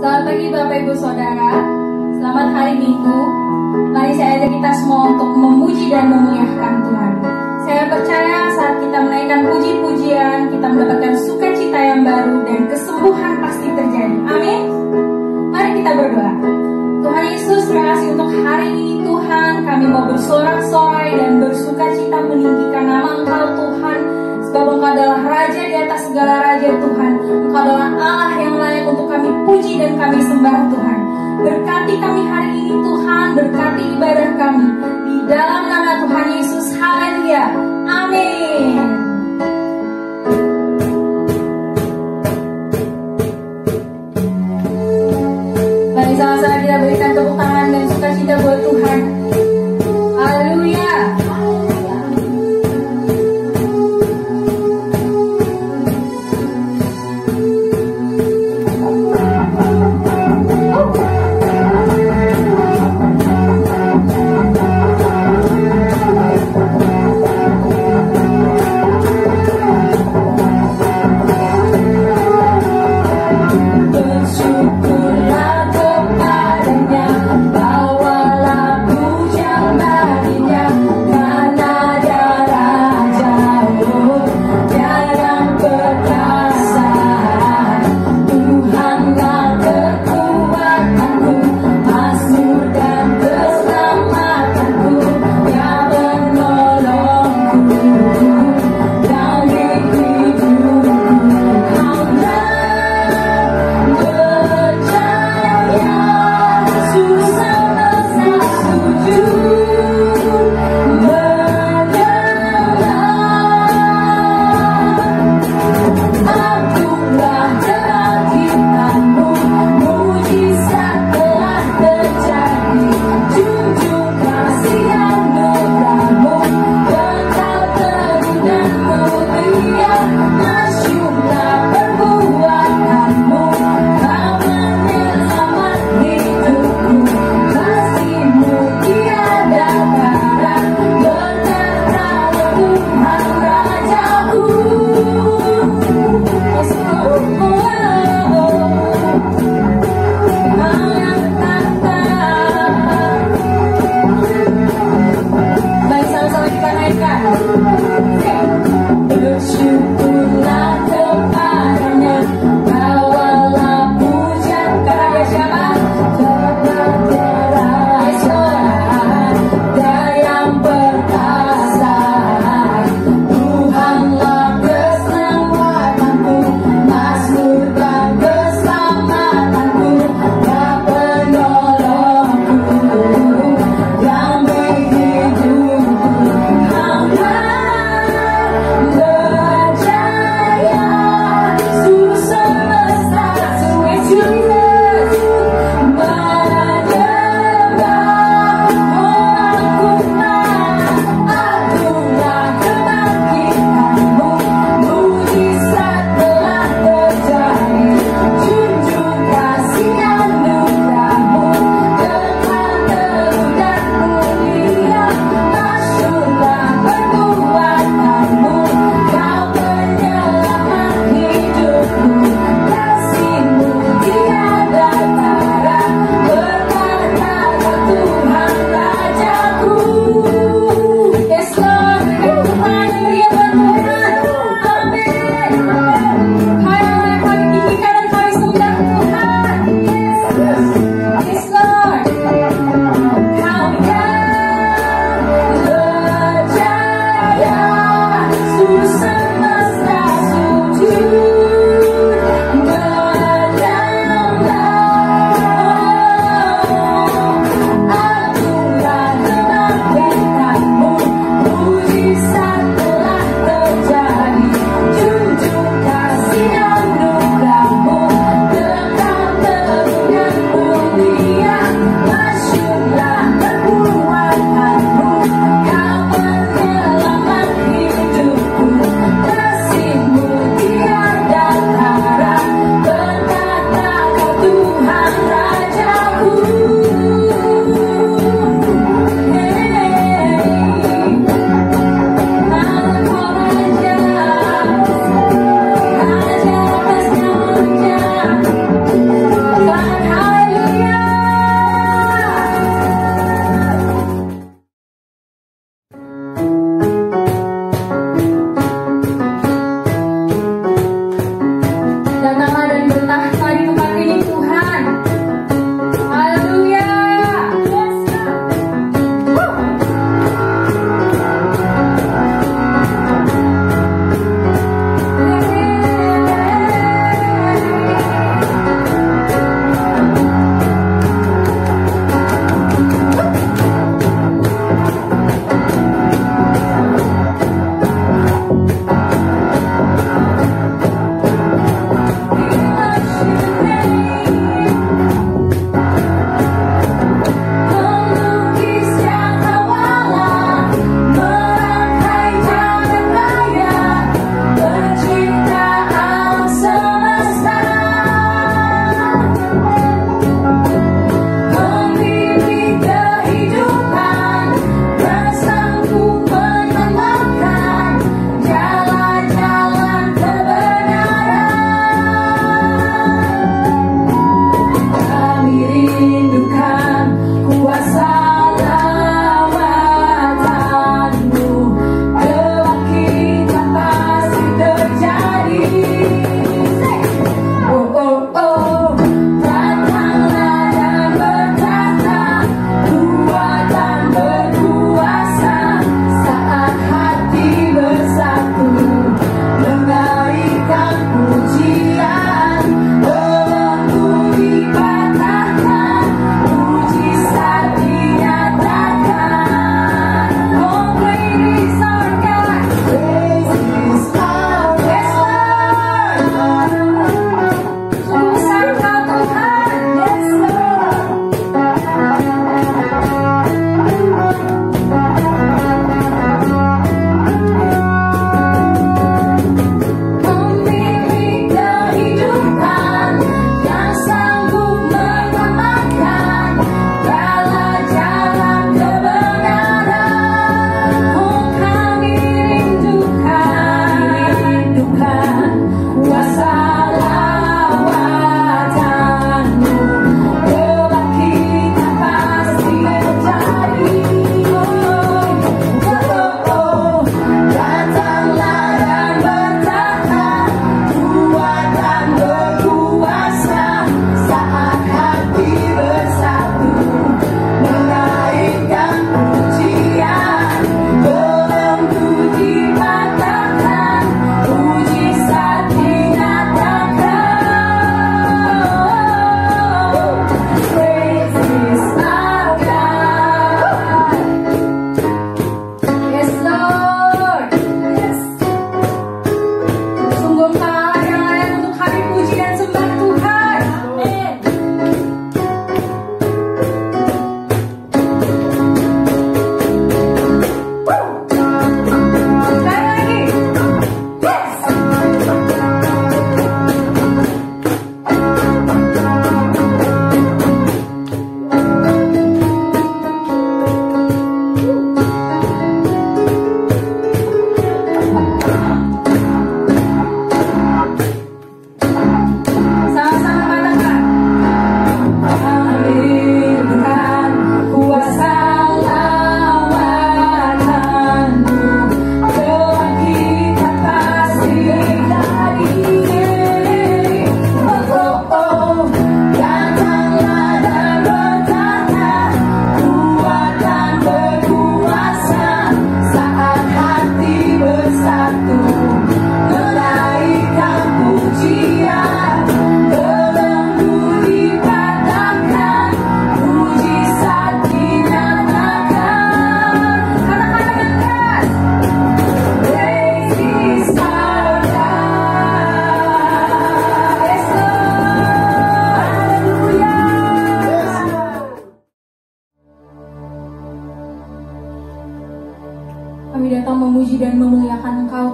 Selamat pagi Bapak Ibu Saudara. Selamat hari Minggu. Mari saya ajak kita semua untuk memuji dan memuliakan Tuhan. Saya percaya saat kita menaikkan puji-pujian, kita mendapatkan sukacita yang baru dan kesembuhan pasti terjadi. Amin. Mari kita berdoa. Tuhan Yesus, terima kasih untuk hari ini Tuhan. Kami mau bersorak-sorai dan bersukacita meninggikan nama Engkau Tuhan. Sebab Engkau adalah Raja di atas segala Raja Tuhan. Engkau adalah Allah yang layak untuk kami puji dan kami sembah Tuhan. Berkati kami hari ini Tuhan, berkati ibadah kami. Di dalam nama Tuhan Yesus, haleluya, amin. Mari sama-sama kita berikan tepuk tangan dan sukacita buat Tuhan. Haleluya.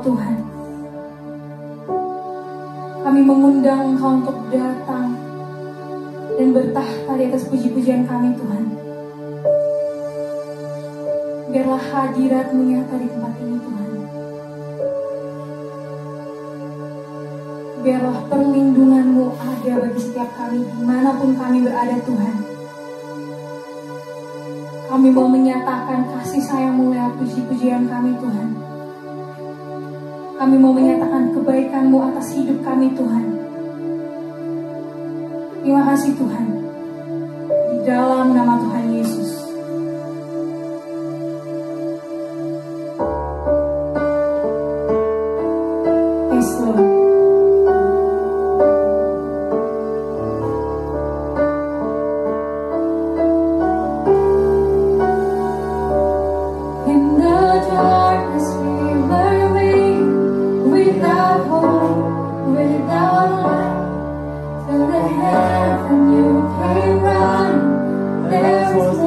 Tuhan. Kami mengundang Engkau untuk datang dan bertahta di atas puji-pujian kami Tuhan. Biarlah hadirat-Mu nyata di tempat ini Tuhan. Biarlah perlindungan-Mu ada bagi setiap kami dimanapun kami berada Tuhan. Kami mau menyatakan kasih sayang-Mu lewat puji-pujian kami Tuhan. Kami mau menyatakan kebaikan-Mu atas hidup kami Tuhan. Terima kasih Tuhan. Di dalam nama Tuhan Yesus. Yes Lord. Heaven you came down, there was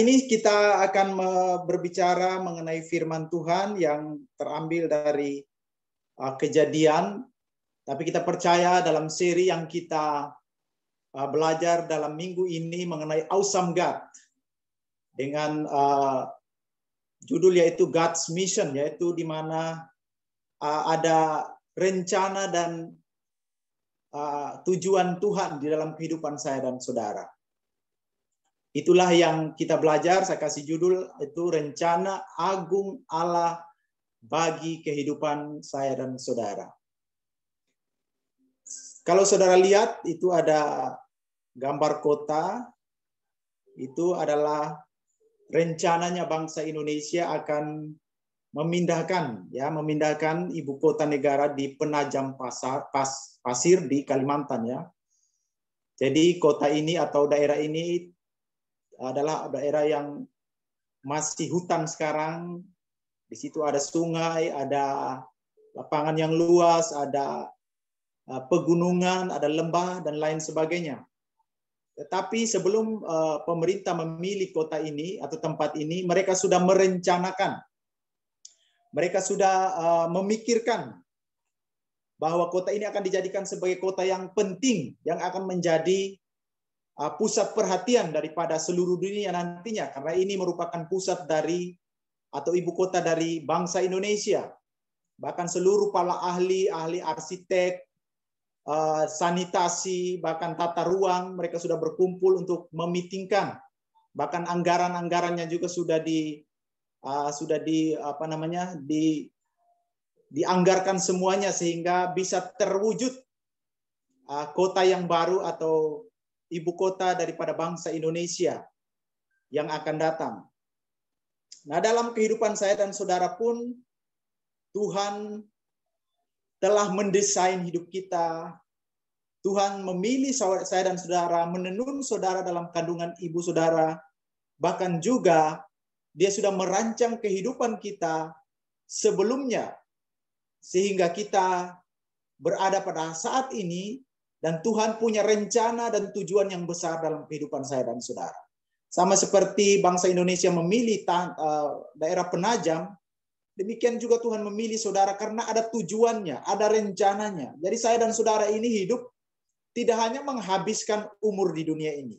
ini kita akan berbicara mengenai firman Tuhan yang terambil dari Kejadian, tapi kita percaya dalam seri yang kita belajar dalam minggu ini mengenai Awesome God dengan judul yaitu God's Mission, yaitu di mana ada rencana dan tujuan Tuhan di dalam kehidupan saya dan saudara. Itulah yang kita belajar, saya kasih judul itu Rencana Agung Allah bagi kehidupan saya dan saudara. Kalau saudara lihat, itu ada gambar kota, itu adalah rencananya bangsa Indonesia akan memindahkan ibu kota negara di Penajam Pasir di Kalimantan ya. Jadi kota ini atau daerah ini adalah daerah yang masih hutan sekarang. Di situ ada sungai, ada lapangan yang luas, ada pegunungan, ada lembah dan lain sebagainya. Tetapi sebelum pemerintah memilih kota ini atau tempat ini, mereka sudah merencanakan. Mereka sudah memikirkan bahwa kota ini akan dijadikan sebagai kota yang penting, yang akan menjadi pusat perhatian daripada seluruh dunia nantinya, karena ini merupakan pusat dari atau ibu kota dari bangsa Indonesia. Bahkan seluruh para ahli arsitek, sanitasi, bahkan tata ruang, mereka sudah berkumpul untuk memitingkan. Bahkan anggaran-anggarannya juga sudah dianggarkan semuanya sehingga bisa terwujud kota yang baru atau ibu kota daripada bangsa Indonesia yang akan datang. Nah, dalam kehidupan saya dan saudara pun, Tuhan telah mendesain hidup kita. Tuhan memilih saya dan saudara, menenun saudara dalam kandungan ibu saudara. Bahkan juga Dia sudah merancang kehidupan kita sebelumnya. Sehingga kita berada pada saat ini, dan Tuhan punya rencana dan tujuan yang besar dalam kehidupan saya dan saudara. Sama seperti bangsa Indonesia memilih daerah Penajam, demikian juga Tuhan memilih saudara karena ada tujuannya, ada rencananya. Jadi saya dan saudara ini hidup tidak hanya menghabiskan umur di dunia ini.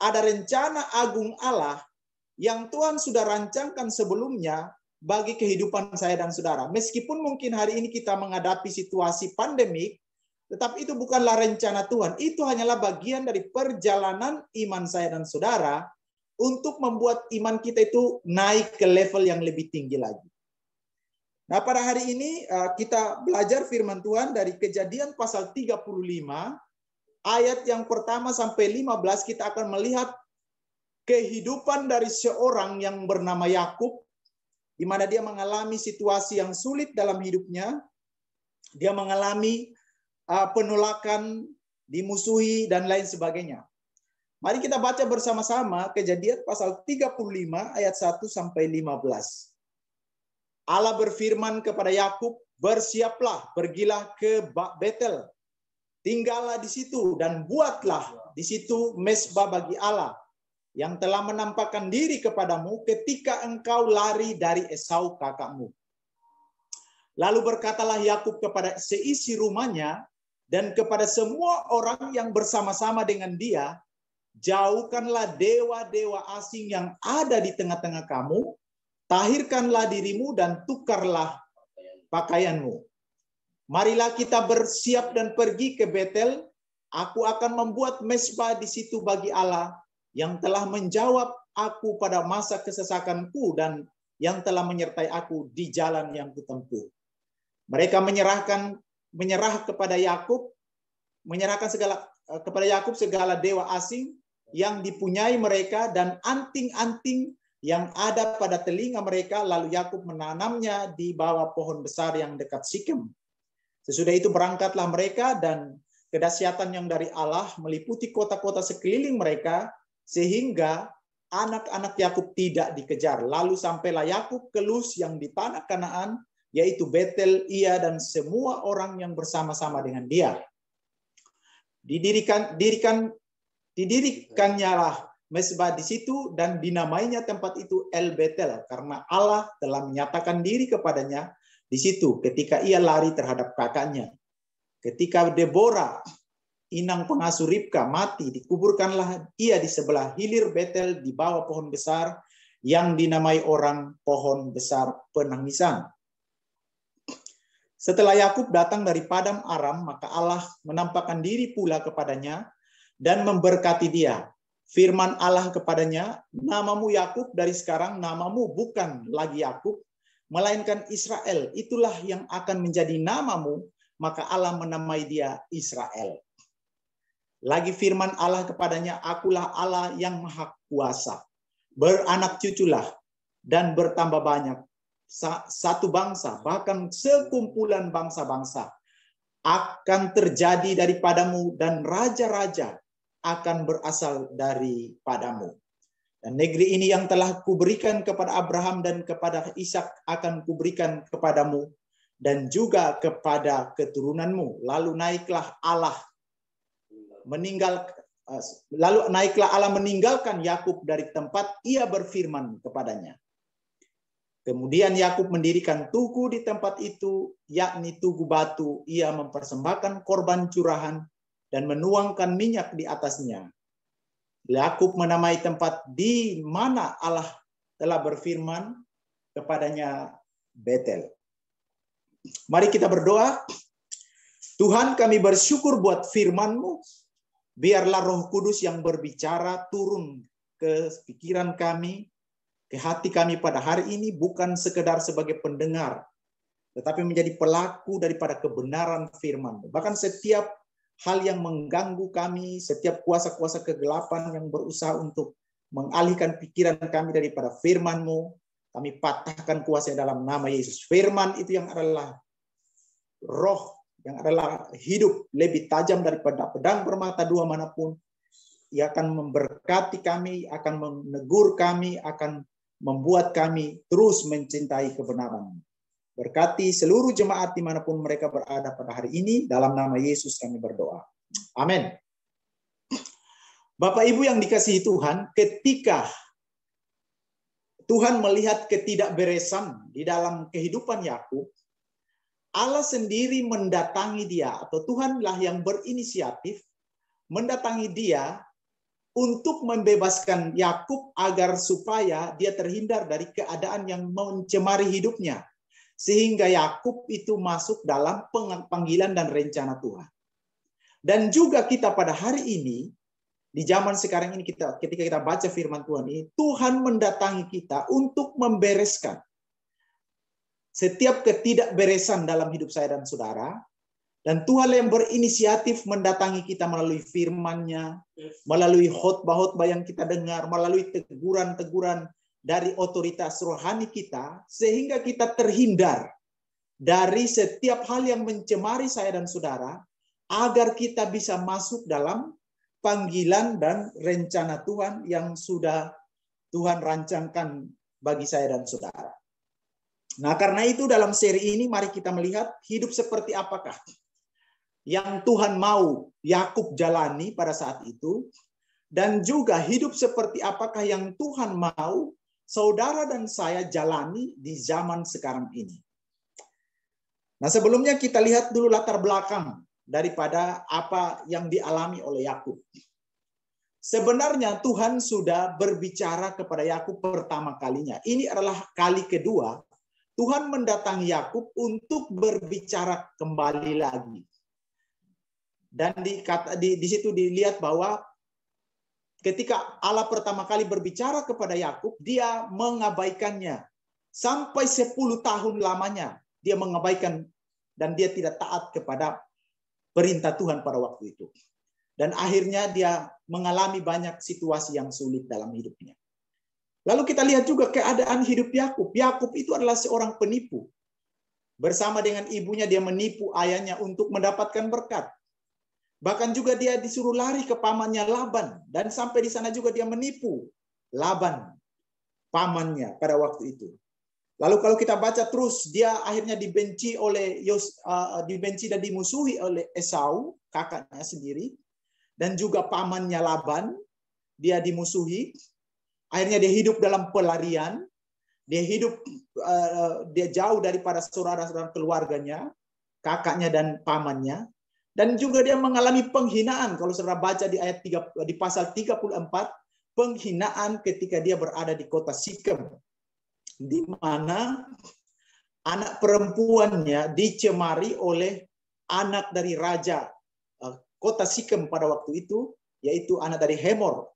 Ada rencana agung Allah yang Tuhan sudah rancangkan sebelumnya bagi kehidupan saya dan saudara. Meskipun mungkin hari ini kita menghadapi situasi pandemik, tetapi itu bukanlah rencana Tuhan. Itu hanyalah bagian dari perjalanan iman saya dan saudara untuk membuat iman kita itu naik ke level yang lebih tinggi lagi. Nah, pada hari ini kita belajar firman Tuhan dari Kejadian pasal 35, ayat yang pertama sampai 15, kita akan melihat kehidupan dari seorang yang bernama Yakub, di mana dia mengalami situasi yang sulit dalam hidupnya. Dia mengalami penolakan, dimusuhi, dan lain sebagainya. Mari kita baca bersama-sama Kejadian pasal 35 ayat 1 sampai 15. Allah berfirman kepada Yakub, "Bersiaplah, pergilah ke Betel. Tinggallah di situ dan buatlah di situ mezbah bagi Allah yang telah menampakkan diri kepadamu ketika engkau lari dari Esau kakakmu." Lalu berkatalah Yakub kepada seisi rumahnya dan kepada semua orang yang bersama-sama dengan dia, "Jauhkanlah dewa-dewa asing yang ada di tengah-tengah kamu, tahirkanlah dirimu dan tukarlah pakaianmu. Marilah kita bersiap dan pergi ke Betel. Aku akan membuat mezbah di situ bagi Allah yang telah menjawab aku pada masa kesesakanku dan yang telah menyertai aku di jalan yang kutempuh." Mereka menyerahkan kepada Yakub segala dewa asing yang dipunyai mereka dan anting-anting yang ada pada telinga mereka, lalu Yakub menanamnya di bawah pohon besar yang dekat Sikem. Sesudah itu berangkatlah mereka, dan kedahsyatan yang dari Allah meliputi kota-kota sekeliling mereka sehingga anak-anak Yakub tidak dikejar. Lalu sampailah Yakub ke Luz yang di tanah Kanaan, yaitu Betel, ia dan semua orang yang bersama-sama dengan dia. Didirikannya lah mesbah di situ dan dinamainya tempat itu El Betel karena Allah telah menyatakan diri kepadanya di situ ketika ia lari terhadap kakaknya. Ketika Deborah, inang pengasuh Ribka, mati, dikuburkanlah ia di sebelah hilir Betel di bawah pohon besar yang dinamai orang pohon besar penangisan. Setelah Yakub datang dari padang Aram, maka Allah menampakkan diri pula kepadanya dan memberkati dia. Firman Allah kepadanya, namamu Yakub, dari sekarang namamu bukan lagi Yakub, melainkan Israel. Itulah yang akan menjadi namamu, maka Allah menamai dia Israel. Lagi firman Allah kepadanya, akulah Allah yang maha kuasa. Beranak cuculah dan bertambah banyak. Satu bangsa, bahkan sekumpulan bangsa-bangsa akan terjadi daripadamu dan raja-raja akan berasal daripadamu. Dan negeri ini yang telah kuberikan kepada Abraham dan kepada Ishak akan kuberikan kepadamu dan juga kepada keturunanmu. Lalu naiklah Allah meninggalkan Yakub dari tempat ia berfirman kepadanya. Kemudian Yakub mendirikan tugu di tempat itu, yakni tugu batu. Ia mempersembahkan korban curahan dan menuangkan minyak di atasnya. Yakub menamai tempat di mana Allah telah berfirman kepadanya Betel. Mari kita berdoa. Tuhan, kami bersyukur buat firman-Mu. Biarlah Roh Kudus yang berbicara turun ke pikiran kami, ke hati kami pada hari ini, bukan sekedar sebagai pendengar, tetapi menjadi pelaku daripada kebenaran firman-Mu. Bahkan setiap hal yang mengganggu kami, setiap kuasa-kuasa kegelapan yang berusaha untuk mengalihkan pikiran kami daripada firman-Mu, kami patahkan kuasa dalam nama Yesus. Firman itu yang adalah roh, yang adalah hidup, lebih tajam daripada pedang bermata dua manapun. Ia akan memberkati kami, akan menegur kami, akan membuat kami terus mencintai kebenaran. Berkati seluruh jemaat dimanapun mereka berada pada hari ini. Dalam nama Yesus kami berdoa. Amin. Bapak Ibu yang dikasihi Tuhan, ketika Tuhan melihat ketidakberesan di dalam kehidupan Yakub, Allah sendiri mendatangi dia, atau Tuhanlah yang berinisiatif mendatangi dia untuk membebaskan Yakub agar supaya dia terhindar dari keadaan yang mencemari hidupnya. Sehingga Yakub itu masuk dalam panggilan dan rencana Tuhan. Dan juga kita pada hari ini, di zaman sekarang ini, ketika kita baca firman Tuhan ini, Tuhan mendatangi kita untuk membereskan setiap ketidakberesan dalam hidup saya dan saudara. Dan Tuhan yang berinisiatif mendatangi kita melalui firman-Nya, melalui khotbah-khotbah yang kita dengar, melalui teguran-teguran dari otoritas rohani kita, sehingga kita terhindar dari setiap hal yang mencemari saya dan saudara, agar kita bisa masuk dalam panggilan dan rencana Tuhan yang sudah Tuhan rancangkan bagi saya dan saudara. Nah, karena itu dalam seri ini mari kita melihat hidup seperti apakah yang Tuhan mau Yakub jalani pada saat itu, dan juga hidup seperti apakah yang Tuhan mau saudara dan saya jalani di zaman sekarang ini. Nah, sebelumnya kita lihat dulu latar belakang daripada apa yang dialami oleh Yakub. Sebenarnya Tuhan sudah berbicara kepada Yakub pertama kalinya. Ini adalah kali kedua Tuhan mendatangi Yakub untuk berbicara kembali lagi. Dan di situ dilihat bahwa ketika Allah pertama kali berbicara kepada Yakub, dia mengabaikannya. Sampai 10 tahun lamanya dia mengabaikan dan dia tidak taat kepada perintah Tuhan pada waktu itu. Dan akhirnya dia mengalami banyak situasi yang sulit dalam hidupnya. Lalu kita lihat juga keadaan hidup Yakub. Yakub itu adalah seorang penipu. Bersama dengan ibunya dia menipu ayahnya untuk mendapatkan berkat. Bahkan juga dia disuruh lari ke pamannya Laban. Dan sampai di sana juga dia menipu Laban, pamannya pada waktu itu. Lalu kalau kita baca terus, dia akhirnya dibenci dan dimusuhi oleh Esau, kakaknya sendiri. Dan juga pamannya Laban. dia dimusuhi. Akhirnya dia hidup dalam pelarian. Dia hidup, dia jauh daripada saudara-saudara keluarganya, kakaknya dan pamannya. Dan juga dia mengalami penghinaan. Kalau saudara baca di ayat 3, di pasal 34, penghinaan ketika dia berada di kota Sikem, di mana anak perempuannya dicemari oleh anak dari raja kota Sikem pada waktu itu, yaitu anak dari Hemor,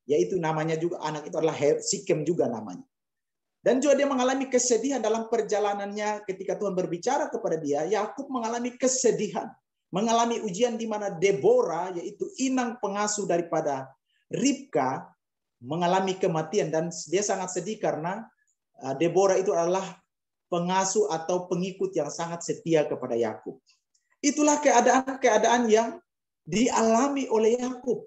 yaitu namanya juga, anak itu adalah Sikem juga namanya. Dan juga dia mengalami kesedihan dalam perjalanannya ketika Tuhan berbicara kepada dia. Yakub mengalami kesedihan, mengalami ujian di mana Deborah, yaitu inang pengasuh daripada Ribka, mengalami kematian. Dan dia sangat sedih karena Deborah itu adalah pengasuh atau pengikut yang sangat setia kepada Yakub. Itulah keadaan-keadaan yang dialami oleh Yakub.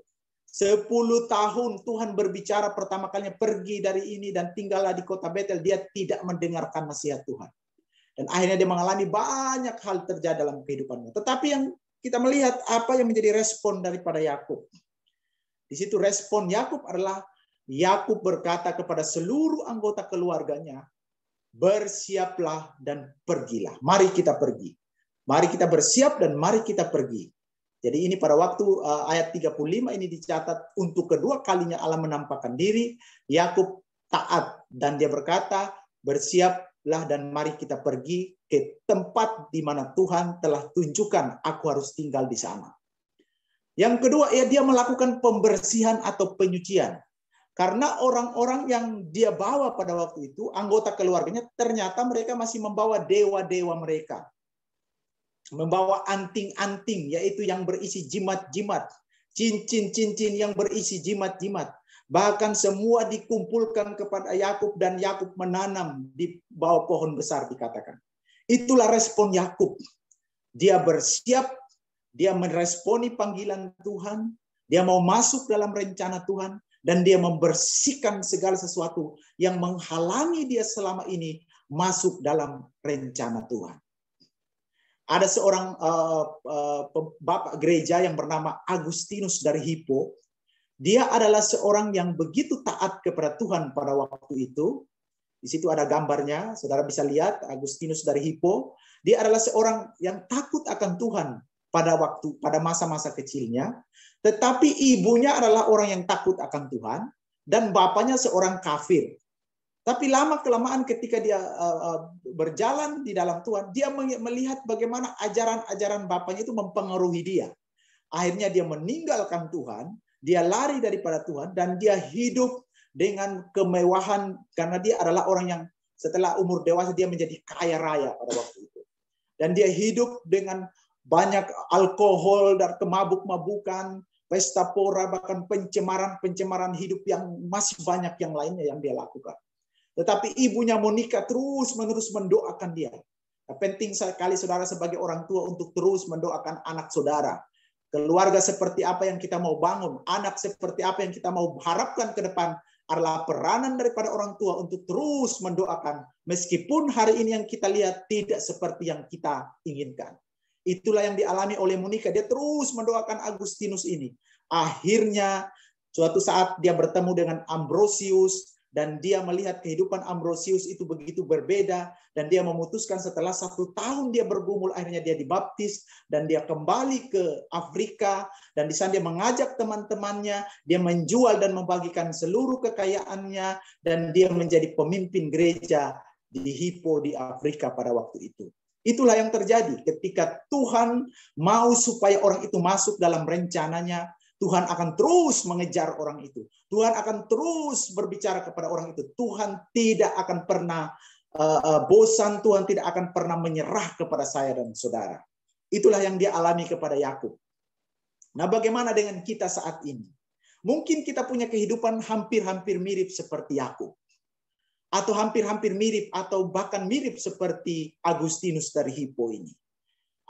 10 tahun Tuhan berbicara pertama kalinya, pergi dari ini dan tinggallah di kota Betel. Dia tidak mendengarkan nasihat Tuhan. Dan akhirnya dia mengalami banyak hal terjadi dalam kehidupannya. Tetapi yang kita melihat apa yang menjadi respon daripada Yakub. Di situ respon Yakub adalah, Yakub berkata kepada seluruh anggota keluarganya, bersiaplah dan pergilah. Mari kita pergi. Mari kita bersiap dan mari kita pergi. Jadi ini pada waktu ayat 35 ini dicatat, untuk kedua kalinya Allah menampakkan diri. Yakub taat dan dia berkata, bersiaplah dan mari kita pergi ke tempat di mana Tuhan telah tunjukkan aku harus tinggal di sana. Yang kedua, dia melakukan pembersihan atau penyucian. Karena orang-orang yang dia bawa pada waktu itu, anggota keluarganya, ternyata mereka masih membawa dewa-dewa mereka. Membawa anting-anting, yaitu yang berisi jimat-jimat. Cincin-cincin yang berisi jimat-jimat. Bahkan semua dikumpulkan kepada Yakub dan Yakub menanam di bawah pohon besar dikatakan. Itulah respon Yakub. Dia bersiap, dia meresponi panggilan Tuhan, dia mau masuk dalam rencana Tuhan, dan dia membersihkan segala sesuatu yang menghalangi dia selama ini masuk dalam rencana Tuhan. Ada seorang bapak gereja yang bernama Agustinus dari Hippo. Dia adalah seorang yang begitu taat kepada Tuhan pada waktu itu. Di situ ada gambarnya, saudara bisa lihat Agustinus dari Hippo. Dia adalah seorang yang takut akan Tuhan pada masa-masa kecilnya. Tetapi ibunya adalah orang yang takut akan Tuhan dan bapaknya seorang kafir. Tapi lama-kelamaan ketika dia berjalan di dalam Tuhan, dia melihat bagaimana ajaran-ajaran bapaknya itu mempengaruhi dia. Akhirnya dia meninggalkan Tuhan, dia lari daripada Tuhan, dan dia hidup dengan kemewahan karena dia adalah orang yang setelah umur dewasa dia menjadi kaya raya pada waktu itu. Dan dia hidup dengan banyak alkohol dan kemabuk-mabukan, pesta pora, bahkan pencemaran hidup yang masih banyak yang lainnya yang dia lakukan. Tetapi ibunya Monica terus-menerus mendoakan dia. Penting sekali saudara sebagai orang tua untuk terus mendoakan anak saudara. Keluarga seperti apa yang kita mau bangun, anak seperti apa yang kita mau harapkan ke depan adalah peranan daripada orang tua untuk terus mendoakan. Meskipun hari ini yang kita lihat tidak seperti yang kita inginkan. Itulah yang dialami oleh Monica. Dia terus mendoakan Agustinus ini. Akhirnya suatu saat dia bertemu dengan Ambrosius. Dan dia melihat kehidupan Ambrosius itu begitu berbeda. Dan dia memutuskan setelah 1 tahun dia bergumul, akhirnya dia dibaptis. Dan dia kembali ke Afrika. Dan di sana dia mengajak teman-temannya. Dia menjual dan membagikan seluruh kekayaannya. Dan dia menjadi pemimpin gereja di Hippo di Afrika pada waktu itu. Itulah yang terjadi ketika Tuhan mau supaya orang itu masuk dalam rencananya. Tuhan akan terus mengejar orang itu. Tuhan akan terus berbicara kepada orang itu. Tuhan tidak akan pernah bosan. Tuhan tidak akan pernah menyerah kepada saya dan saudara. Itulah yang dia alami kepada Yakub. Nah, bagaimana dengan kita saat ini? Mungkin kita punya kehidupan hampir-hampir mirip seperti Yakub. Atau hampir-hampir mirip atau bahkan mirip seperti Agustinus dari Hippo ini.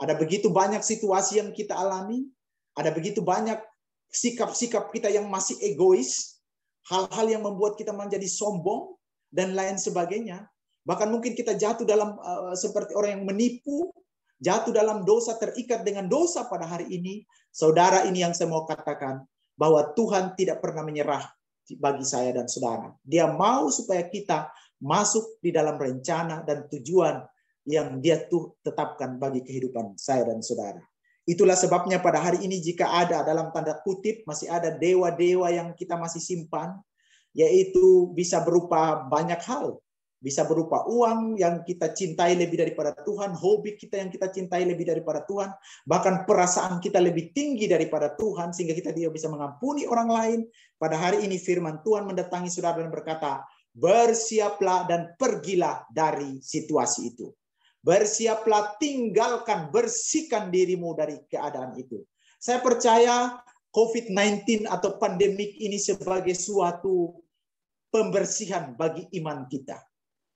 Ada begitu banyak situasi yang kita alami. Ada begitu banyak sikap-sikap kita yang masih egois, hal-hal yang membuat kita menjadi sombong, dan lain sebagainya. Bahkan mungkin kita jatuh dalam seperti orang yang menipu, jatuh dalam dosa, terikat dengan dosa pada hari ini. Saudara, ini yang saya mau katakan, bahwa Tuhan tidak pernah menyerah bagi saya dan saudara. Dia mau supaya kita masuk di dalam rencana dan tujuan yang Dia tetapkan bagi kehidupan saya dan saudara. Itulah sebabnya pada hari ini jika ada dalam tanda kutip masih ada dewa-dewa yang kita masih simpan, yaitu bisa berupa banyak hal. Bisa berupa uang yang kita cintai lebih daripada Tuhan, hobi kita yang kita cintai lebih daripada Tuhan, bahkan perasaan kita lebih tinggi daripada Tuhan, sehingga kita tidak bisa mengampuni orang lain. Pada hari ini firman Tuhan mendatangi saudara dan berkata, bersiaplah dan pergilah dari situasi itu. Bersiaplah, tinggalkan, bersihkan dirimu dari keadaan itu. Saya percaya COVID-19 atau pandemik ini sebagai suatu pembersihan bagi iman kita.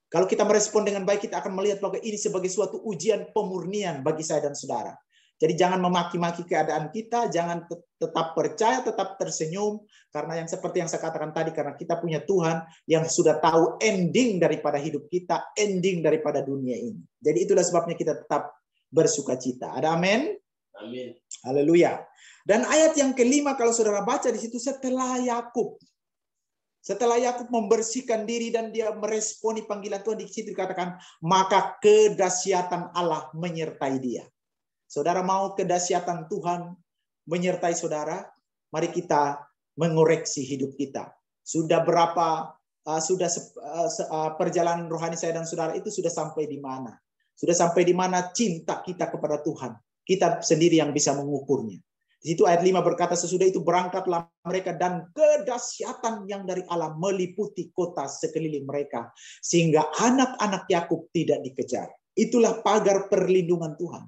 Kalau kita merespon dengan baik, kita akan melihat bahwa ini sebagai suatu ujian pemurnian bagi saya dan saudara. Jadi jangan memaki-maki keadaan kita, jangan tetap percaya, tetap tersenyum, karena yang seperti yang saya katakan tadi, karena kita punya Tuhan yang sudah tahu ending daripada hidup kita, ending daripada dunia ini. Jadi itulah sebabnya kita tetap bersukacita. Ada amin? Amin. Haleluya. Dan ayat yang kelima kalau saudara baca di situ, setelah Yakub membersihkan diri dan dia meresponi panggilan Tuhan, di situ dikatakan, maka kedahsyatan Allah menyertai dia. Saudara mau kedahsyatan Tuhan menyertai saudara? Mari kita mengoreksi hidup kita. Sudah berapa perjalanan rohani saya dan saudara itu sudah sampai di mana? Sudah sampai di mana cinta kita kepada Tuhan? Kita sendiri yang bisa mengukurnya. Di situ ayat 5 berkata, sesudah itu berangkatlah mereka dan kedahsyatan yang dari Allah meliputi kota sekeliling mereka, sehingga anak-anak Yakub tidak dikejar. Itulah pagar perlindungan Tuhan.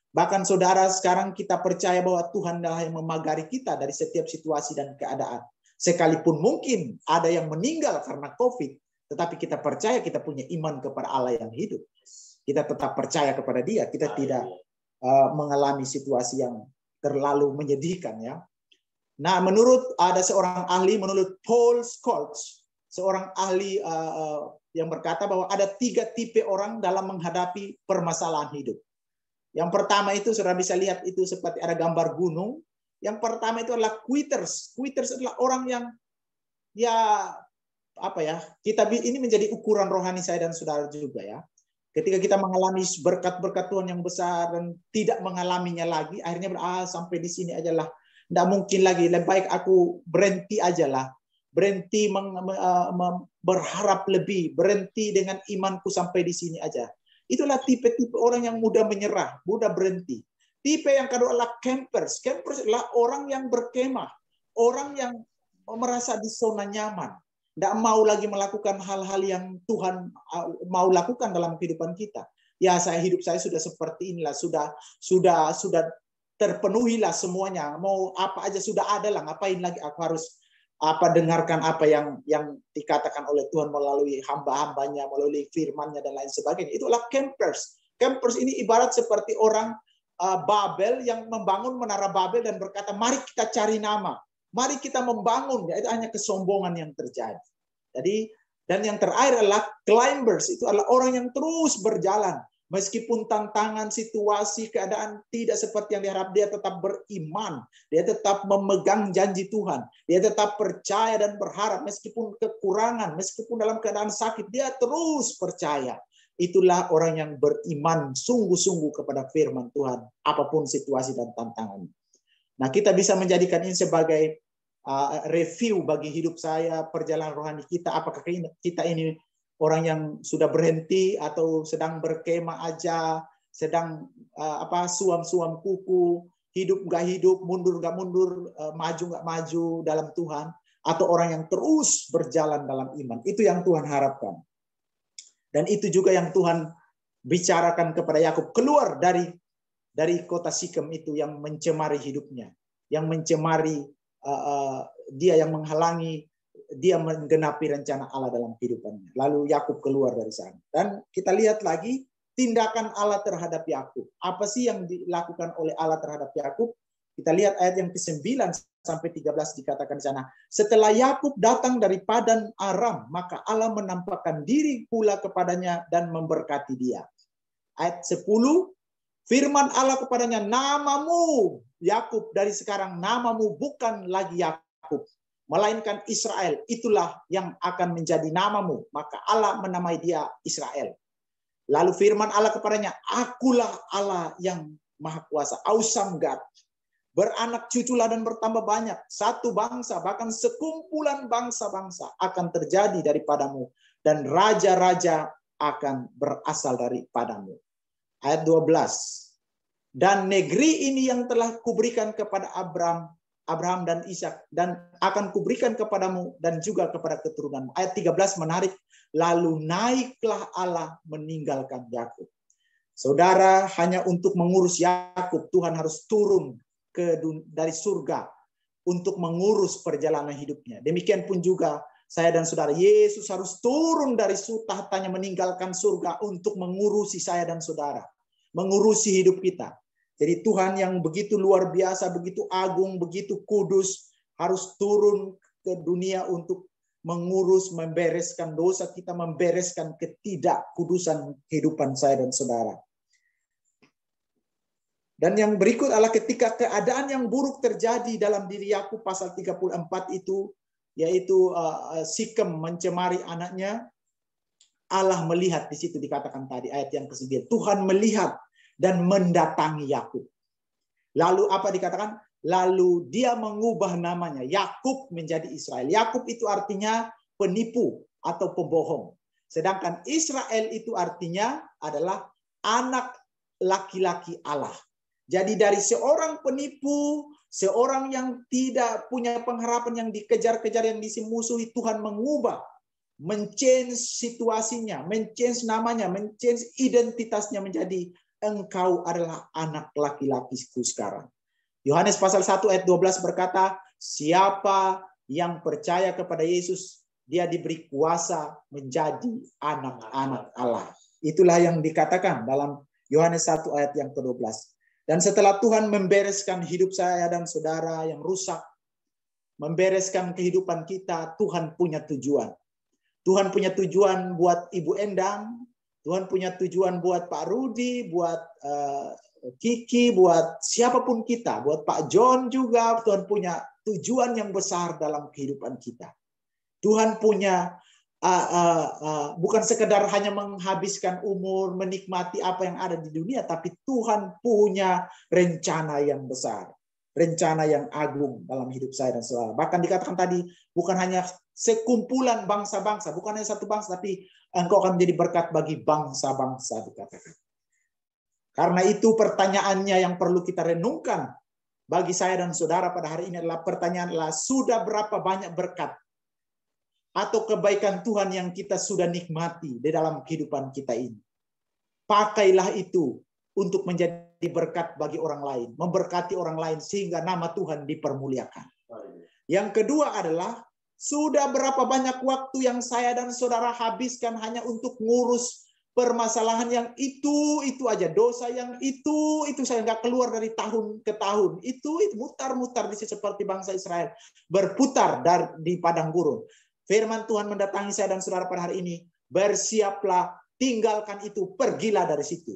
Bahkan saudara, sekarang kita percaya bahwa Tuhan adalah yang memagari kita dari setiap situasi dan keadaan. Sekalipun mungkin ada yang meninggal karena COVID, tetapi kita percaya kita punya iman kepada Allah yang hidup. Kita tetap percaya kepada Dia. Kita tidak mengalami situasi yang terlalu menyedihkan, ya. Nah, ada seorang ahli, menurut Paul Scholes, seorang ahli yang berkata bahwa ada 3 tipe orang dalam menghadapi permasalahan hidup. Yang pertama itu saudara bisa lihat itu seperti ada gambar gunung. Yang pertama itu adalah quitters. Quitters adalah orang yang ini menjadi ukuran rohani saya dan saudara juga, ya. Ketika kita mengalami berkat-berkat Tuhan yang besar dan tidak mengalaminya lagi, akhirnya sampai di sini aja lah. Tidak mungkin lagi, lebih baik aku berhenti aja lah. Berhenti berharap lebih, berhenti dengan imanku sampai di sini aja. Itulah tipe-tipe orang yang mudah menyerah, mudah berhenti. Tipe yang kedua adalah campers. Campers adalah orang yang berkemah, orang yang merasa di zona nyaman. Tidak mau lagi melakukan hal-hal yang Tuhan mau lakukan dalam kehidupan kita. Ya, hidup saya sudah seperti inilah, sudah terpenuhilah semuanya. Mau apa aja sudah ada lah, ngapain lagi aku harus dengarkan apa yang dikatakan oleh Tuhan melalui hamba-hambanya, melalui firman-Nya dan lain sebagainya. Itulah campers. Campers ini ibarat seperti orang Babel yang membangun menara Babel dan berkata, mari kita cari nama. Mari kita membangun, ya, itu hanya kesombongan yang terjadi. Jadi, dan yang terakhir adalah climbers, itu adalah orang yang terus berjalan. Meskipun tantangan, situasi, keadaan tidak seperti yang diharap, dia tetap beriman. Dia tetap memegang janji Tuhan. Dia tetap percaya dan berharap meskipun kekurangan, meskipun dalam keadaan sakit, dia terus percaya. Itulah orang yang beriman sungguh-sungguh kepada firman Tuhan, apapun situasi dan tantangannya. Nah, kita bisa menjadikan ini sebagai review bagi hidup saya, perjalanan rohani kita. Apakah kita ini orang yang sudah berhenti atau sedang berkemah aja, sedang suam-suam kuku, hidup nggak hidup, mundur nggak mundur, maju nggak maju dalam Tuhan, atau orang yang terus berjalan dalam iman. Itu yang Tuhan harapkan. Dan itu juga yang Tuhan bicarakan kepada Yakub, keluar dari kota Sikem itu yang mencemari hidupnya, yang mencemari dia, yang menghalangi dia menggenapi rencana Allah dalam kehidupannya. Lalu Yakub keluar dari sana. Dan kita lihat lagi tindakan Allah terhadap Yakub. Apa sih yang dilakukan oleh Allah terhadap Yakub? Kita lihat ayat yang ke-9 sampai 13 dikatakan di sana. Setelah Yakub datang dari Padan Aram, maka Allah menampakkan diri pula kepadanya dan memberkati dia. Ayat 10, Firman Allah kepadanya, namamu Yakub, dari sekarang namamu bukan lagi Yakub, melainkan Israel. Itulah yang akan menjadi namamu. Maka Allah menamai dia Israel. Lalu firman Allah kepadanya, akulah Allah yang Maha Kuasa, awesome God. Beranak cuculah dan bertambah banyak. Satu bangsa, bahkan sekumpulan bangsa-bangsa akan terjadi daripadamu. Dan raja-raja akan berasal daripadamu. Ayat 12. Dan negeri ini yang telah kuberikan kepada Abraham dan Ishak, dan akan kuberikan kepadamu dan juga kepada keturunanmu. Ayat 13 menarik. Lalu naiklah Allah meninggalkan Yakub. Saudara, hanya untuk mengurus Yakub, Tuhan harus turun dari surga untuk mengurus perjalanan hidupnya. Demikian pun juga saya dan saudara, Yesus harus turun dari tahtanya meninggalkan surga untuk mengurusi saya dan saudara, mengurusi hidup kita. Jadi Tuhan yang begitu luar biasa, begitu agung, begitu kudus, harus turun ke dunia untuk mengurus, membereskan dosa kita, membereskan ketidakkudusan kehidupan saya dan saudara. Dan yang berikut adalah ketika keadaan yang buruk terjadi dalam diri Yakub, pasal 34 itu, yaitu Sikem mencemari anaknya, Allah melihat, di situ dikatakan tadi ayat yang ke-9, Tuhan melihat dan mendatangi Yakub. Lalu apa dikatakan? Lalu dia mengubah namanya Yakub menjadi Israel. Yakub itu artinya penipu atau pembohong. Sedangkan Israel itu artinya adalah anak laki-laki Allah. Jadi dari seorang penipu, seorang yang tidak punya pengharapan, yang dikejar-kejar, yang dimusuhi, Tuhan mengubah, men-change situasinya, men-change namanya, men-change identitasnya menjadi engkau adalah anak laki-lakiku sekarang. Yohanes pasal 1 ayat 12 berkata, siapa yang percaya kepada Yesus, dia diberi kuasa menjadi anak-anak Allah. Itulah yang dikatakan dalam Yohanes 1 ayat yang ke-12. Dan setelah Tuhan membereskan hidup saya dan saudara yang rusak, membereskan kehidupan kita, Tuhan punya tujuan. Tuhan punya tujuan buat Ibu Endang, Tuhan punya tujuan buat Pak Rudi, buat Kiki, buat siapapun kita, buat Pak John juga. Tuhan punya tujuan yang besar dalam kehidupan kita. Tuhan punya bukan sekedar hanya menghabiskan umur, menikmati apa yang ada di dunia, tapi Tuhan punya rencana yang besar, rencana yang agung dalam hidup saya dan saudara. Bahkan dikatakan tadi, bukan hanya sekumpulan bangsa-bangsa, bukan hanya satu bangsa, tapi engkau akan menjadi berkat bagi bangsa-bangsa, dikatakan. Karena itu pertanyaannya yang perlu kita renungkan bagi saya dan saudara pada hari ini adalah sudah berapa banyak berkat atau kebaikan Tuhan yang kita sudah nikmati di dalam kehidupan kita ini. Pakailah itu untuk menjadi berkat bagi orang lain, memberkati orang lain sehingga nama Tuhan dipermuliakan. Yang kedua adalah sudah berapa banyak waktu yang saya dan saudara habiskan hanya untuk ngurus permasalahan yang itu aja, dosa yang itu saya nggak keluar dari tahun ke tahun, itu mutar-mutar di seperti bangsa Israel, berputar di padang gurun. Firman Tuhan mendatangi saya dan saudara pada hari ini, bersiaplah, tinggalkan itu, pergilah dari situ.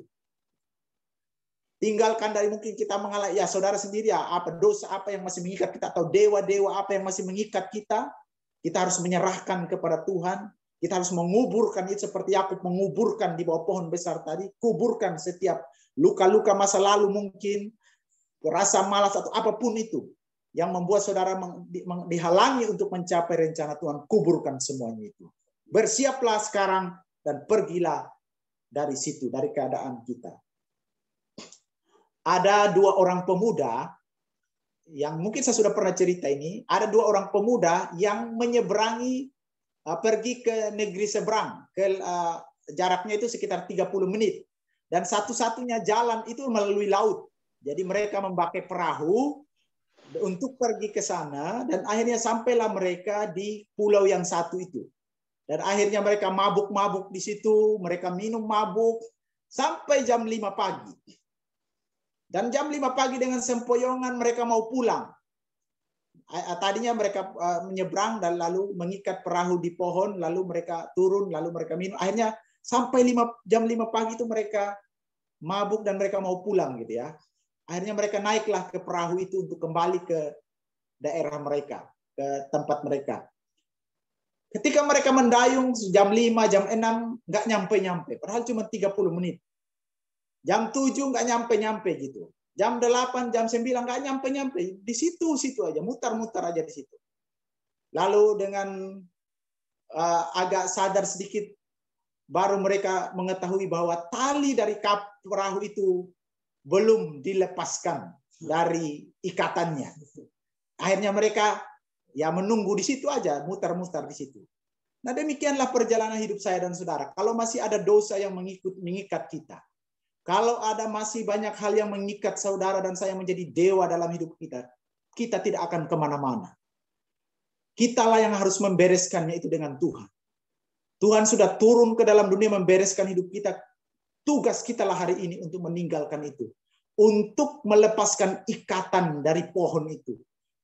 Tinggalkan dari mungkin kita mengalah, ya saudara sendiri ya, apa dosa apa yang masih mengikat kita, atau dewa-dewa apa yang masih mengikat kita harus menyerahkan kepada Tuhan. Kita harus menguburkan itu seperti Yakub menguburkan di bawah pohon besar tadi, kuburkan setiap luka-luka masa lalu mungkin, rasa malas atau apapun itu yang membuat saudara dihalangi untuk mencapai rencana Tuhan, kuburkan semuanya itu. Bersiaplah sekarang dan pergilah dari situ, dari keadaan kita. Ada dua orang pemuda yang mungkin saya sudah pernah cerita ini, ada dua orang pemuda yang menyeberangi, pergi ke negeri seberang, jaraknya itu sekitar 30 menit. Dan satu-satunya jalan itu melalui laut. Jadi mereka memakai perahu untuk pergi ke sana, dan akhirnya sampailah mereka di pulau yang satu itu. Dan akhirnya mereka mabuk-mabuk di situ, mereka minum mabuk, sampai jam 5 pagi. Dan jam 5 pagi dengan sempoyongan mereka mau pulang. Tadinya mereka menyeberang dan lalu mengikat perahu di pohon, lalu mereka turun, lalu mereka minum. Akhirnya sampai jam 5 pagi itu mereka mabuk dan mereka mau pulang gitu ya. Akhirnya mereka naiklah ke perahu itu untuk kembali ke daerah mereka, ke tempat mereka. Ketika mereka mendayung jam 5, jam 6 nggak nyampe-nyampe, padahal cuma 30 menit. Jam 7 nggak nyampe-nyampe gitu. Jam 8, jam 9 nggak nyampe-nyampe. Di situ aja, mutar-mutar aja di situ. Lalu dengan agak sadar sedikit, baru mereka mengetahui bahwa tali dari perahu itu belum dilepaskan dari ikatannya. Akhirnya mereka ya menunggu di situ aja, mutar-mutar di situ. Nah, demikianlah perjalanan hidup saya dan saudara. Kalau masih ada dosa yang mengikat kita, kalau ada masih banyak hal yang mengikat saudara dan saya menjadi dewa dalam hidup kita, kita tidak akan kemana-mana. Kitalah yang harus membereskannya itu dengan Tuhan. Tuhan sudah turun ke dalam dunia membereskan hidup kita. Tugas kitalah hari ini untuk meninggalkan itu. Untuk melepaskan ikatan dari pohon itu.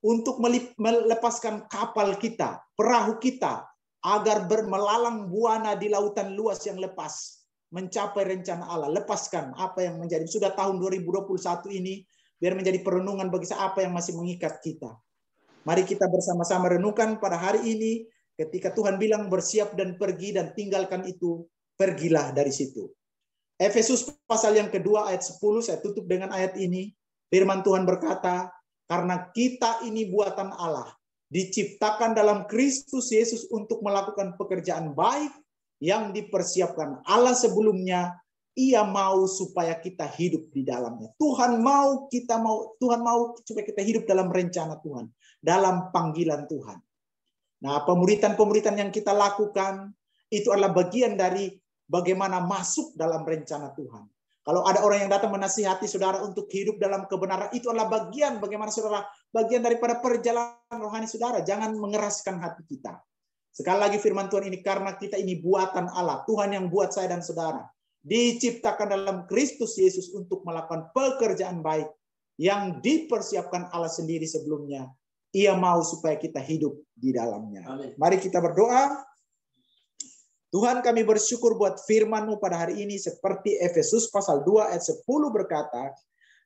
Untuk melepaskan kapal kita, perahu kita, agar melalang buana di lautan luas yang lepas. Mencapai rencana Allah. Lepaskan apa yang menjadi. Sudah tahun 2021 ini, biar menjadi perenungan bagi saya apa yang masih mengikat kita. Mari kita bersama-sama renungkan pada hari ini. Ketika Tuhan bilang bersiap dan pergi dan tinggalkan itu, pergilah dari situ. Efesus pasal yang kedua ayat 10, saya tutup dengan ayat ini. Firman Tuhan berkata, karena kita ini buatan Allah, diciptakan dalam Kristus Yesus untuk melakukan pekerjaan baik yang dipersiapkan Allah sebelumnya. Ia mau supaya kita hidup di dalamnya. Tuhan mau supaya kita hidup dalam rencana Tuhan, dalam panggilan Tuhan. Nah, pemuritan-pemuritan yang kita lakukan itu adalah bagian dari bagaimana masuk dalam rencana Tuhan. Kalau ada orang yang datang menasihati saudara untuk hidup dalam kebenaran, itu adalah bagian bagaimana saudara, bagian daripada perjalanan rohani saudara. Jangan mengeraskan hati kita. Sekali lagi firman Tuhan ini, karena kita ini buatan Allah, Tuhan yang buat saya dan saudara, diciptakan dalam Kristus Yesus untuk melakukan pekerjaan baik yang dipersiapkan Allah sendiri sebelumnya. Ia mau supaya kita hidup di dalamnya. Amin. Mari kita berdoa. Tuhan, kami bersyukur buat firman-Mu pada hari ini, seperti Efesus pasal 2 ayat 10 berkata,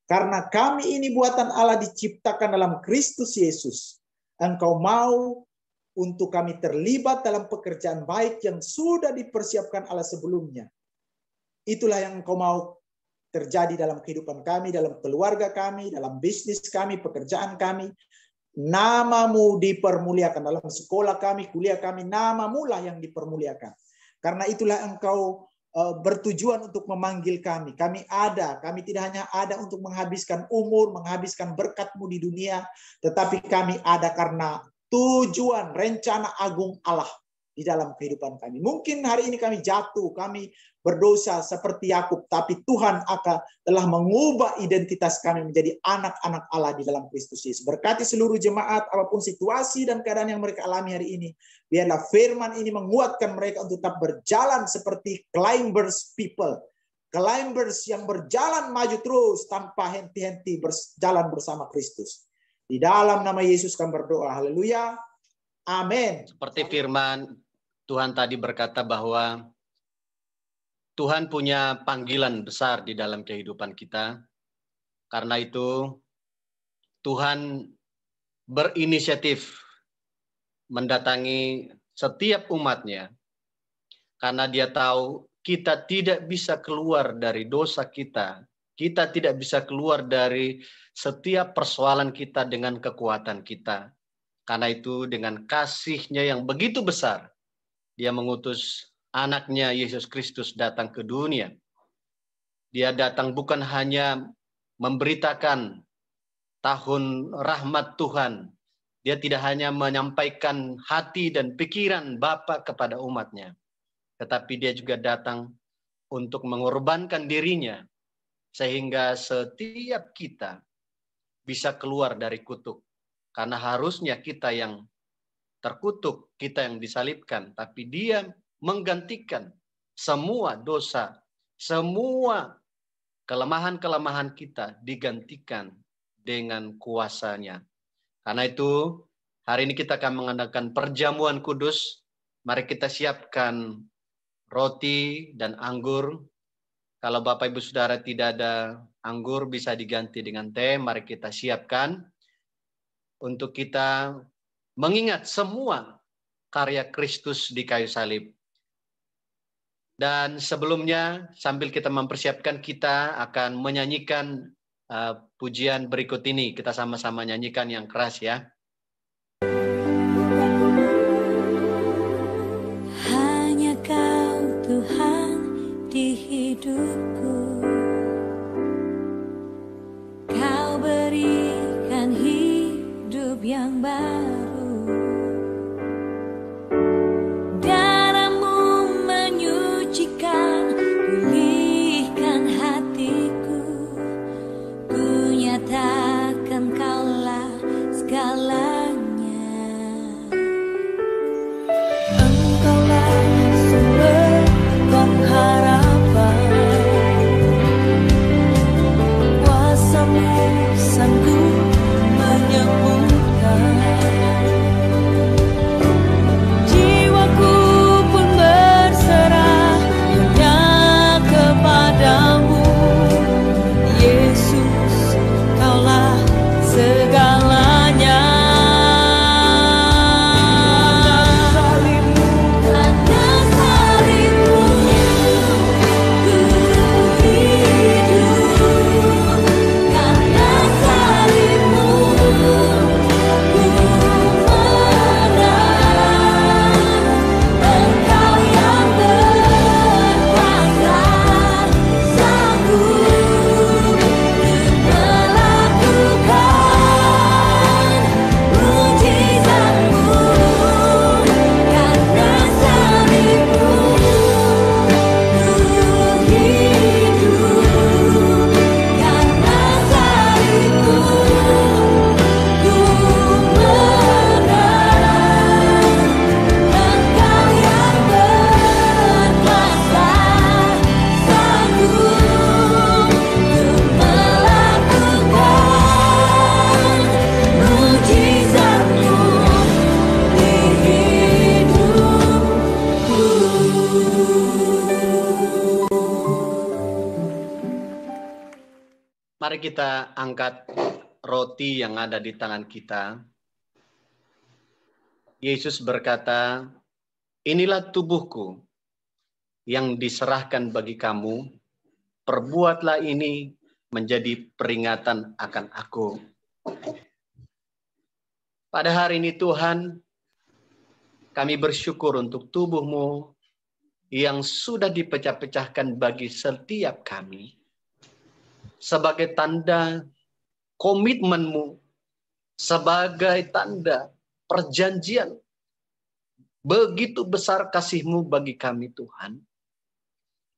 karena kami ini buatan Allah diciptakan dalam Kristus Yesus. Engkau mau untuk kami terlibat dalam pekerjaan baik yang sudah dipersiapkan Allah sebelumnya. Itulah yang Engkau mau terjadi dalam kehidupan kami, dalam keluarga kami, dalam bisnis kami, pekerjaan kami. Nama-Mu dipermuliakan dalam sekolah kami, kuliah kami, nama-Mu lah yang dipermuliakan. Karena itulah Engkau bertujuan untuk memanggil kami. Kami tidak hanya ada untuk menghabiskan umur, menghabiskan berkat-Mu di dunia, tetapi kami ada karena tujuan, rencana agung Allah di dalam kehidupan kami. Mungkin hari ini kami jatuh, kami berdosa seperti Yakub, tapi Tuhan telah mengubah identitas kami menjadi anak-anak Allah di dalam Kristus Yesus. Berkati seluruh jemaat, apapun situasi dan keadaan yang mereka alami hari ini, biarlah firman ini menguatkan mereka untuk tetap berjalan seperti climbers people. Climbers yang berjalan maju terus tanpa henti-henti, berjalan bersama Kristus. Di dalam nama Yesus kami berdoa. Haleluya. Amin. Seperti firman Tuhan tadi berkata bahwa Tuhan punya panggilan besar di dalam kehidupan kita. Karena itu Tuhan berinisiatif mendatangi setiap umatnya. Karena Dia tahu kita tidak bisa keluar dari dosa kita. Kita tidak bisa keluar dari setiap persoalan kita dengan kekuatan kita. Karena itu dengan kasih-Nya yang begitu besar, Dia mengutus anaknya Yesus Kristus datang ke dunia. Dia datang bukan hanya memberitakan tahun rahmat Tuhan. Dia tidak hanya menyampaikan hati dan pikiran Bapa kepada umatnya. Tetapi dia juga datang untuk mengorbankan dirinya. Sehingga setiap kita bisa keluar dari kutuk. Karena harusnya kita yang terkutuk, kita yang disalibkan. Tapi Dia menggantikan semua dosa, semua kelemahan-kelemahan kita digantikan dengan kuasa-Nya. Karena itu, hari ini kita akan mengadakan perjamuan kudus. Mari kita siapkan roti dan anggur. Kalau Bapak Ibu Saudara tidak ada anggur bisa diganti dengan teh. Mari kita siapkan untuk kita mengingat semua karya Kristus di kayu salib. Dan sebelumnya sambil kita mempersiapkan, kita akan menyanyikan pujian berikut ini. Kita sama-sama nyanyikan yang keras ya. Hanya Kau Tuhan di hidupku, Kau berikan hidup yang baru, darah-Mu menyucikan, pulihkan hatiku, ku nyatakan Kaulah segalanya. Engkaulah sumber pengharapan, kuasa-Mu sanggup menyembuhkan, jiwaku pun berserah hanya kepadamu. Yesus, Kaulah segalanya. Mari kita angkat roti yang ada di tangan kita. Yesus berkata, inilah tubuhku yang diserahkan bagi kamu. Perbuatlah ini menjadi peringatan akan aku. Pada hari ini Tuhan, kami bersyukur untuk tubuh-Mu yang sudah dipecah-pecahkan bagi setiap kami. Sebagai tanda komitmen-Mu, sebagai tanda perjanjian. Begitu besar kasih-Mu bagi kami Tuhan.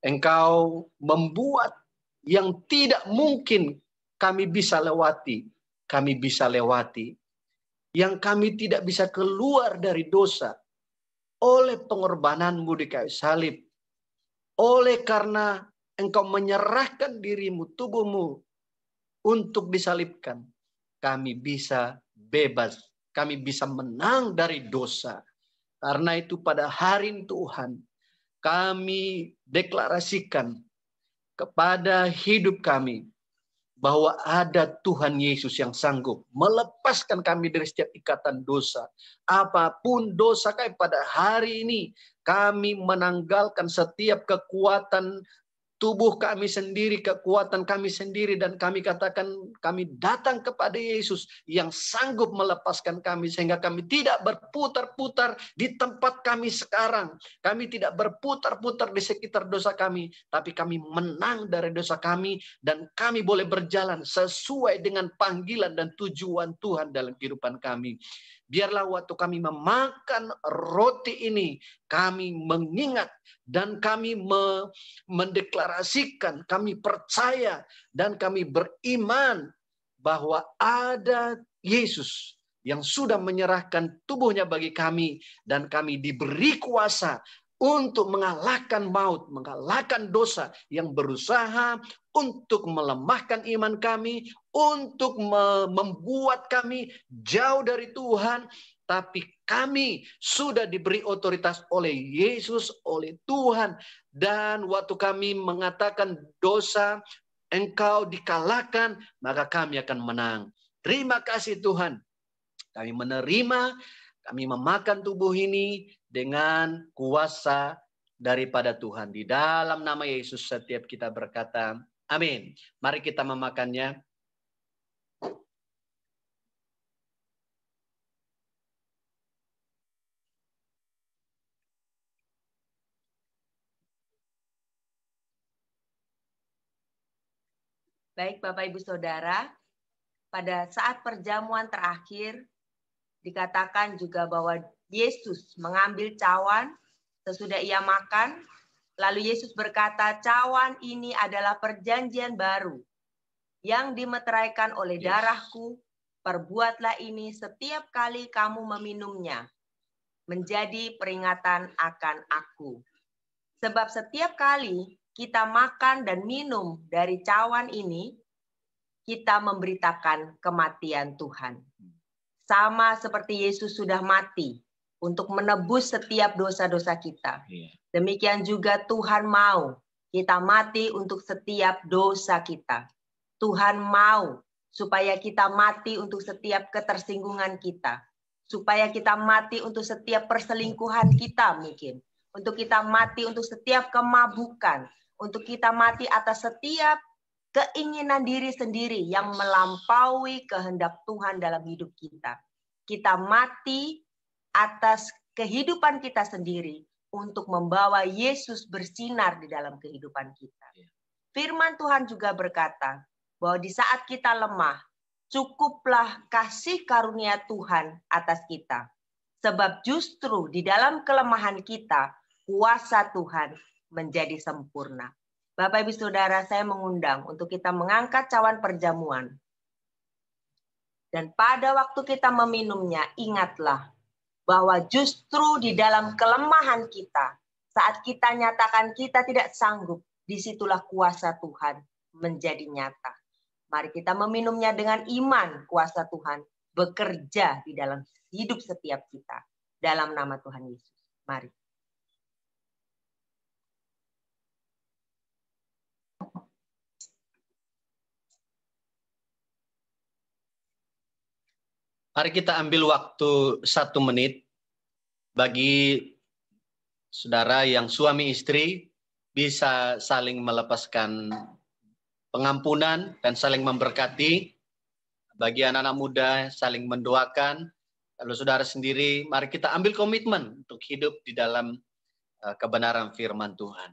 Engkau membuat yang tidak mungkin kami bisa lewati, kami bisa lewati. Yang kami tidak bisa keluar dari dosa oleh pengorbanan-Mu di kayu salib. Oleh karena Engkau menyerahkan diri-Mu, tubuh-Mu untuk disalibkan. Kami bisa bebas. Kami bisa menang dari dosa. Karena itu pada hari ini Tuhan, kami deklarasikan kepada hidup kami bahwa ada Tuhan Yesus yang sanggup melepaskan kami dari setiap ikatan dosa. Apapun dosa kami pada hari ini, kami menanggalkan setiap kekuatan tubuh kami sendiri, kekuatan kami sendiri, dan kami katakan kami datang kepada Yesus yang sanggup melepaskan kami sehingga kami tidak berputar-putar di tempat kami sekarang. Kami tidak berputar-putar di sekitar dosa kami, tapi kami menang dari dosa kami dan kami boleh berjalan sesuai dengan panggilan dan tujuan Tuhan dalam kehidupan kami. Biarlah waktu kami memakan roti ini, kami mengingat dan kami mendeklarasikan, kami percaya dan kami beriman bahwa ada Yesus yang sudah menyerahkan tubuhnya bagi kami dan kami diberi kuasa untuk mengalahkan maut, mengalahkan dosa yang berusaha untuk melemahkan iman kami, untuk membuat kami jauh dari Tuhan, tapi kami sudah diberi otoritas oleh Yesus, oleh Tuhan. Dan waktu kami mengatakan dosa, Engkau dikalahkan, maka kami akan menang. Terima kasih Tuhan. Kami menerima, kami memakan tubuh ini dengan kuasa daripada Tuhan. Di dalam nama Yesus setiap kita berkata, amin. Mari kita memakannya. Baik Bapak Ibu Saudara, pada saat perjamuan terakhir dikatakan juga bahwa Yesus mengambil cawan sesudah ia makan, lalu Yesus berkata, cawan ini adalah perjanjian baru yang dimeteraikan oleh darahku, perbuatlah ini setiap kali kamu meminumnya, menjadi peringatan akan aku. Sebab setiap kali kita makan dan minum dari cawan ini, kita memberitakan kematian Tuhan. Sama seperti Yesus sudah mati untuk menebus setiap dosa-dosa kita. Demikian juga Tuhan mau kita mati untuk setiap dosa kita. Tuhan mau supaya kita mati untuk setiap ketersinggungan kita. Supaya kita mati untuk setiap perselingkuhan kita mungkin. Untuk kita mati untuk setiap kemabukan. Untuk kita mati atas setiap keinginan diri sendiri yang melampaui kehendak Tuhan dalam hidup kita. Kita mati atas kehidupan kita sendiri untuk membawa Yesus bersinar di dalam kehidupan kita. Firman Tuhan juga berkata bahwa di saat kita lemah, cukuplah kasih karunia Tuhan atas kita. Sebab justru di dalam kelemahan kita, kuasa Tuhan menjadi sempurna. Bapak Ibu Saudara, saya mengundang untuk kita mengangkat cawan perjamuan. Dan pada waktu kita meminumnya, ingatlah bahwa justru di dalam kelemahan kita, saat kita nyatakan kita tidak sanggup, disitulah kuasa Tuhan menjadi nyata. Mari kita meminumnya dengan iman, kuasa Tuhan bekerja di dalam hidup setiap kita. Dalam nama Tuhan Yesus. Mari. Mari kita ambil waktu 1 menit bagi saudara yang suami istri bisa saling melepaskan pengampunan dan saling memberkati. Bagi anak-anak muda saling mendoakan. Lalu saudara sendiri, mari kita ambil komitmen untuk hidup di dalam kebenaran firman Tuhan.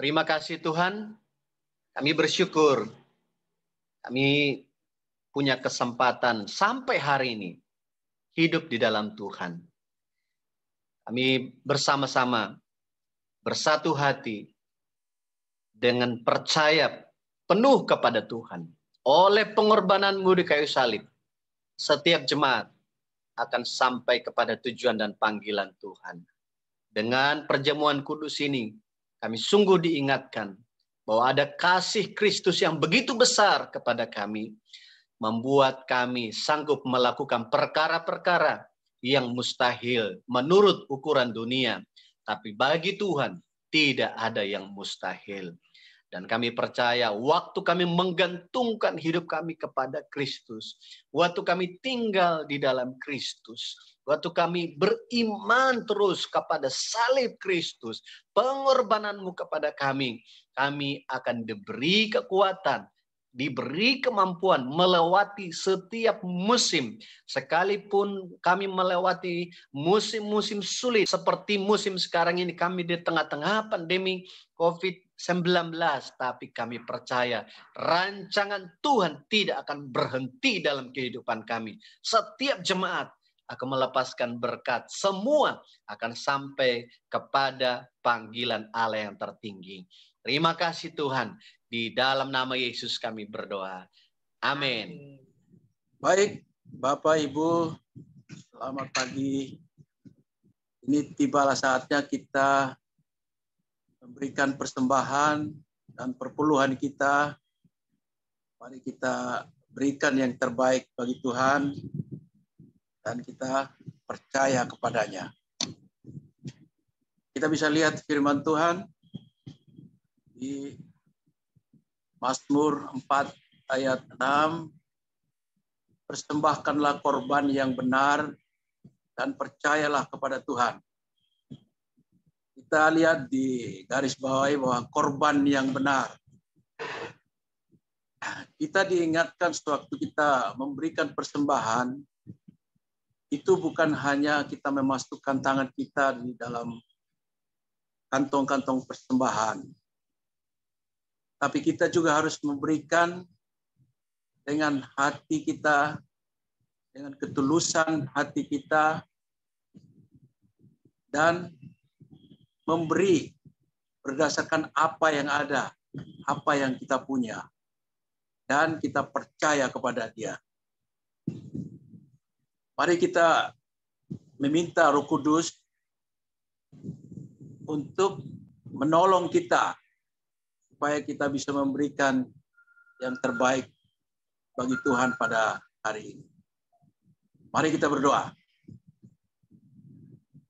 Terima kasih Tuhan, kami bersyukur kami punya kesempatan sampai hari ini hidup di dalam Tuhan. Kami bersama-sama bersatu hati dengan percaya penuh kepada Tuhan. Oleh pengorbananmu di kayu salib, setiap jemaat akan sampai kepada tujuan dan panggilan Tuhan. Dengan perjamuan kudus ini, kami sungguh diingatkan bahwa ada kasih Kristus yang begitu besar kepada kami, membuat kami sanggup melakukan perkara-perkara yang mustahil menurut ukuran dunia. Tapi bagi Tuhan tidak ada yang mustahil. Dan kami percaya waktu kami menggantungkan hidup kami kepada Kristus, waktu kami tinggal di dalam Kristus, waktu kami beriman terus kepada salib Kristus, pengorbananmu kepada kami, kami akan diberi kekuatan diberi kemampuan melewati setiap musim. Sekalipun kami melewati musim-musim sulit seperti musim sekarang ini, kami di tengah-tengah pandemi COVID-19, tapi kami percaya rancangan Tuhan tidak akan berhenti dalam kehidupan kami. Setiap jemaat akan melepaskan berkat, semua akan sampai kepada panggilan Allah yang tertinggi. Terima kasih Tuhan, di dalam nama Yesus kami berdoa. Amin. Baik, Bapak Ibu, selamat pagi. Ini tibalah saatnya kita memberikan persembahan dan perpuluhan kita. Mari kita berikan yang terbaik bagi Tuhan dan kita percaya kepadanya. Kita bisa lihat firman Tuhan di Mazmur 4 ayat 6. Persembahkanlah korban yang benar dan percayalah kepada Tuhan. Kita lihat di garis bawahi bahwa korban yang benar. Kita diingatkan sewaktu kita memberikan persembahan, itu bukan hanya kita memasukkan tangan kita di dalam kantong-kantong persembahan, tapi kita juga harus memberikan dengan hati kita, dengan ketulusan hati kita, dan memberi berdasarkan apa yang ada, apa yang kita punya, dan kita percaya kepada Dia. Mari kita meminta Roh Kudus untuk menolong kita supaya kita bisa memberikan yang terbaik bagi Tuhan pada hari ini. Mari kita berdoa.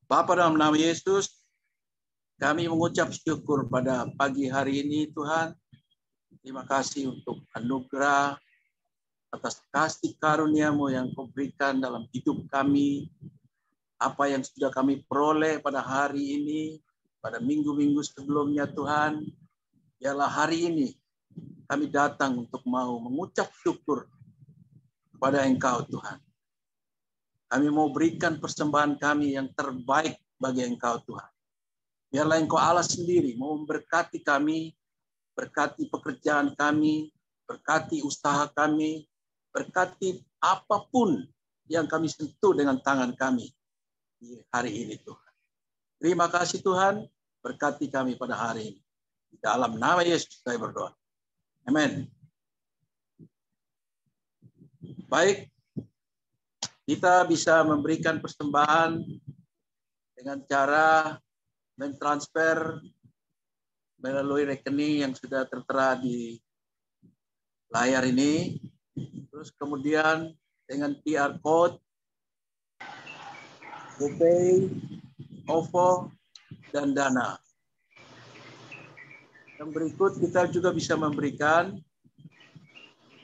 Bapa, dalam nama Yesus, kami mengucap syukur pada pagi hari ini Tuhan. Terima kasih untuk anugerah atas kasih karunia-Mu yang Kau berikan dalam hidup kami. Apa yang sudah kami peroleh pada hari ini, pada minggu-minggu sebelumnya Tuhan, ialah hari ini kami datang untuk mau mengucap syukur kepada Engkau Tuhan. Kami mau berikan persembahan kami yang terbaik bagi Engkau Tuhan. Biarlah Engkau Allah sendiri mau memberkati kami, berkati pekerjaan kami, berkati usaha kami, berkati apapun yang kami sentuh dengan tangan kami di hari ini Tuhan. Terima kasih Tuhan, berkati kami pada hari ini. Dalam nama Yesus saya berdoa. Amin. Baik, kita bisa memberikan persembahan dengan cara mentransfer melalui rekening yang sudah tertera di layar ini. Terus kemudian dengan QR code, GoPay, OVO, dan Dana. Yang berikut kita juga bisa memberikan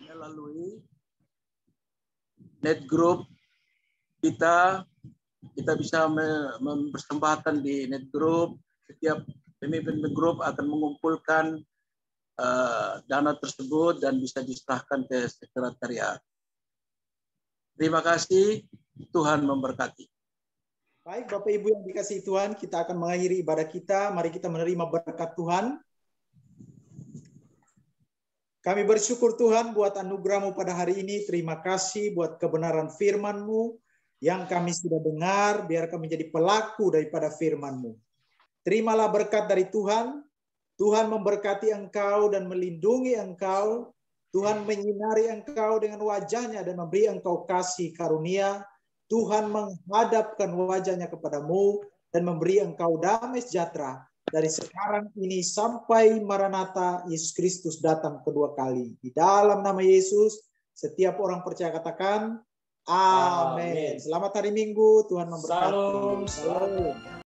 melalui net group kita. Kita bisa mempersembahkan di net group. Setiap pemimpin grup akan mengumpulkan dana tersebut dan bisa diserahkan ke sekretariat. Terima kasih, Tuhan memberkati. Baik, Bapak Ibu yang dikasihi Tuhan, kita akan mengakhiri ibadah kita. Mari kita menerima berkat Tuhan. Kami bersyukur Tuhan buat anugerah-Mu pada hari ini. Terima kasih buat kebenaran firman-Mu yang kami sudah dengar. Biar kami menjadi pelaku daripada firman-Mu. Terimalah berkat dari Tuhan. Tuhan memberkati engkau dan melindungi engkau. Tuhan menyinari engkau dengan wajah-Nya dan memberi engkau kasih karunia. Tuhan menghadapkan wajah-Nya kepadamu dan memberi engkau damai sejahtera dari sekarang ini sampai Maranatha Yesus Kristus datang kedua kali. Di dalam nama Yesus, setiap orang percaya katakan, amin. Selamat hari Minggu, Tuhan memberkati. Salam.